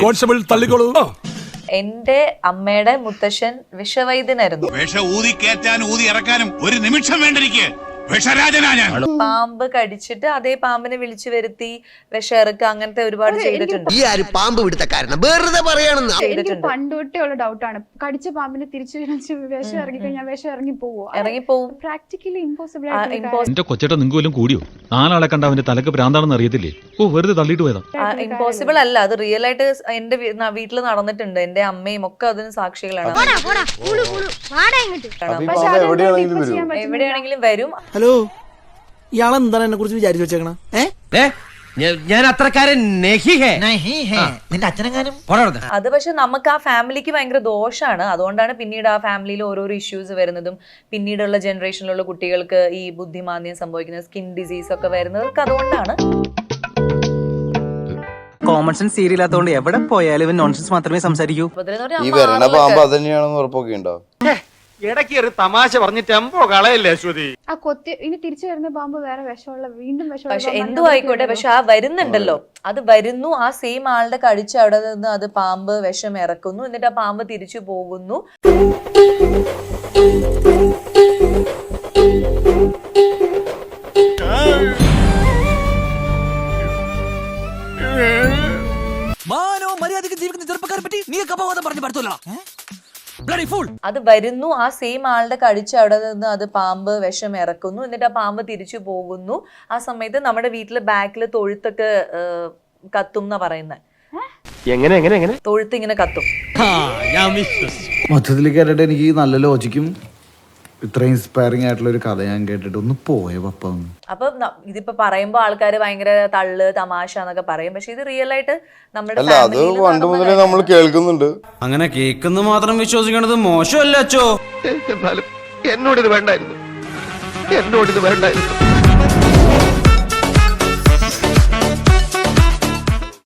Constable തള്ളിക്കോളൂ. എന്റെ അമ്മയുടെ മുത്തശ്ശൻ വിഷവൈദ്യനായിരുന്നു. വിഷ ഊതി കയറ്റാനും ഊതി ഇറക്കാനും ഒരു നിമിഷം വേണ്ടിരിക്കെ വിഷരാജനാ ഞാൻ. പാമ്പ് കടിച്ചിട്ട് അതേ പാമ്പിനെ വിളിച്ചു വരുത്തി വിഷം അങ്ങനത്തെ ഒരുപാട് ചെയ്തിട്ടുണ്ട്. ഈ ആര് പാമ്പ് പിടുത്തക്കാരനാ വെറുതെ പറയാണെന്ന്. എനിക്ക് പണ്ടോട്ടേ ഉള്ള ഡൗട്ടാണ്, കടിച്ച പാമ്പിനെ തിരിച്ചു വിഷം ഇറങ്ങി കഴിഞ്ഞാൽ വിഷം ഇറങ്ങിപ്പോവും. പ്രാക്ടിക്കലി ഇമ്പോസിബിൾ ആയിട്ട്. എന്റെ കൊച്ചേട്ട നിങ്ങൾക്ക് കൂടിയോ? നാലാളെ കണ്ട അവന്റെ തലക്ക് ഭ്രാന്താണെന്ന് അറിയത്തില്ലേ? ഓ വെറുതെ തള്ളിയിട്ട് പോയതാ. ഇമ്പോസിബിൾ അല്ല, അത് റിയൽ ആയിട്ട് എന്റെ വീട്ടിൽ നടന്നിട്ടുണ്ട്. എന്റെ അമ്മയും ഒക്കെ അതിന് സാക്ഷികളാണ്. എവിടെയാണെങ്കിലും വരും. ഹലോ, ഇയാളെന്താണ് എന്നെ കുറിച്ച് വിചാരിച്ചു വെച്ചേക്കണ? ഞാൻ അത്രക്കാരൻ നിന്റെ അച്ഛനെങ്ങാനും. അത് പക്ഷെ നമുക്ക് ആ ഫാമിലിക്ക് ഭയങ്കര ദോഷമാണ്. അതുകൊണ്ടാണ് പിന്നീട് ആ ഫാമിലിയിൽ ഓരോരോ ഇഷ്യൂസ് വരുന്നതും പിന്നീടുള്ള ജനറേഷനിലുള്ള കുട്ടികൾക്ക് ഈ ബുദ്ധിമാന്ദ്യം സംഭവിക്കുന്നത്, സ്കിൻ ഡിസീസ് ഒക്കെ വരുന്നതൊക്കെ അതുകൊണ്ടാണ്. കോമൺ സെൻസ് സീരിയലാത്തോണ്ട് എവിടെ പോയാലും നോൺസെൻസ് മാത്രമേ സംസാരിക്കൂ. ഈ വരണ പാമ്പ് അത് തന്നെയാണെന്ന് ഉറപ്പൊക്കെ ഉണ്ടോ? ഇടയ്ക്ക് ഒരു തമാശ പറഞ്ഞ് ടെമ്പോ കളയല്ലേ അശ്വതി. ആ കൊത്തി ഇനി തിരിച്ചു വരുന്ന പാമ്പ് വേറെ വിഷമുള്ള വീണ്ടും വിഷമുള്ള. പക്ഷെ എന്തോ ആയിക്കോട്ടെ, പക്ഷെ ആ വരുന്നുണ്ടല്ലോ, അത് വരുന്നു. ആ സെയിം ആളുടെ കടിച്ച് അവിടെ നിന്ന് അത് പാമ്പ് വിഷം ഇറക്കുന്നു, എന്നിട്ട് ആ പാമ്പ് തിരിച്ചു പോകുന്നു. മര്യാദയ്ക്ക് ജീവിക്കുന്ന ചെറുപ്പക്കാരെ പറ്റി നീ അപവാദം പറഞ്ഞു പറ്റൂല. അത് വരുന്നു. ആ സെയിം ആളുടെ കടിച്ച് അവിടെ നിന്ന് അത് പാമ്പ് വിഷം ഇറക്കുന്നു, എന്നിട്ട് ആ പാമ്പ് തിരിച്ചു പോകുന്നു. ആ സമയത്ത് നമ്മുടെ വീട്ടില് ബാക്കില് തൊഴുത്തൊക്കെ കത്തും എന്നാ പറയുന്നത്. തൊഴുത്ത് ഇങ്ങനെ കത്തും. മൊത്തത്തിൽ കേട്ടിട്ട് എനിക്ക് നല്ല ലോജിക്കും ഇത്രയും ഇൻസ്പയറിംഗ് ആയിട്ടുള്ള ഒരു കഥ ഞാൻ കേട്ടിട്ട് ഒന്ന് പോയ പപ്പ. അപ്പൊ ഇതിപ്പോ പറയുമ്പോ ആൾക്കാര് ഭയങ്കര തള്ള് തമാശ എന്നൊക്കെ പറയും, പക്ഷെ ഇത് റിയൽ ആയിട്ട് നമ്മുടെ അത് പണ്ട് മുതലേ നമ്മൾ കേൾക്കുന്നുണ്ട്. അങ്ങനെ കേൾക്കുന്ന മാത്രം വിശ്വസിക്കണത് മോശമല്ല അച്ചോ. എന്നോടിത് വേണ്ടായിരുന്നു.